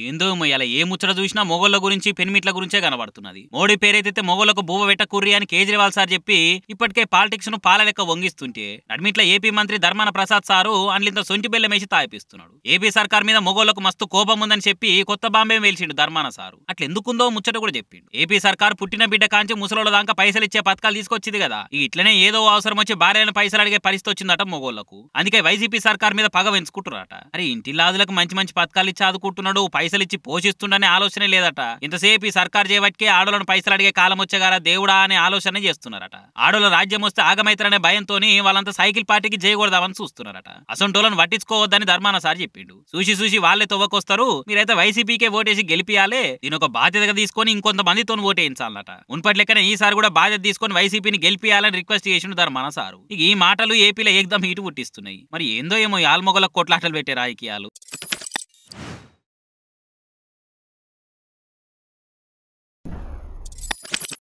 ఏందో ఇలా ఏ ముచ్చట చూసినా మొగోళ్ళ గురించి పెనిమిట్ల గురించే కనబడుతున్నది. మోడీ పేరైతే మొగోళ్లకు బువ్వ పెట్టకుర్రి అని కేజ్రీవాల్ సార్ చెప్పి ఇప్పటికే పాలిటిక్స్ ను పాలలెక్క వంగిస్తుంటే నడిమిట్ల ఏపీ మంత్రి ధర్మాన ప్రసాద్ సారు అండ్లింత సొంటి బెల్లం వేసి తాయిపిస్తున్నాడు. ఏపీ సర్కార్ మీద మొగోళ్లకు మస్తు కోపం ఉందని చెప్పి కొత్త బాంబే వేల్చిండు ధర్మాన సారు. అట్లా ఎందుకుందో ముచ్చట కూడా చెప్పిండు. ఏపీ సర్కార్ పుట్టిన బిడ్డ కాంచి ముసలోళ్ళ దాకా పైసలు ఇచ్చే పథకాలు తీసుకొచ్చింది కదా, ఇట్లనే ఏదో అవసరం వచ్చి భార్యను పైసలు అడిగే పరిస్థితి వచ్చిందట మొగోళ్లకు. అందుకే వైసీపీ సర్కార్ మీద పగ పెంచుకుంటున్నారట. అరే ఇంటిల్లాదులకు మంచి మంచి పథకాలు ఇచ్చి ఆదుకుంటున్నాడు, పైసలు ఇచ్చి పోషిస్తుండనే ఆలోచనే లేదట. ఇంతసేపు ఈ సర్కార్ చేయబట్టికే ఆడోళ్ళను పైసలు అడిగే కాలం వచ్చేగారా దేవుడా అనే ఆలోచన చేస్తున్నారట. ఆడోళ్ళ రాజ్యం వస్తే ఆగమైతారనే భయంతోని వాళ్ళంతా సైకిల్ పార్టీకి చేయకూడదామని చూస్తున్నారట. అసొంటోళ్ళను పట్టించుకోవద్దని ధర్మాన సార్ చెప్పిండు. చూసి వాళ్ళే తవ్వకొస్తారు, మీరైతే వైసీపీకే ఓటేసి గెలిపియాలే, దీని ఒక బాధ్యతగా తీసుకొని ఇంకొంతమందితో ఓటేయించాలట. మున్పటి లెక్కనే ఈసారి కూడా బాధ్యత తీసుకొని వైసీపీని గెలిపియాలని రిక్వెస్ట్ చేసిండు ధర్మాన సారు. ఈ మాటలు ఏపీలో ఏకదం హీటు పుట్టిస్తున్నాయి. మరి ఏందో ఏమో ఆల్మొగలకు కొట్లాటలు పెట్టే రాజకీయాలు.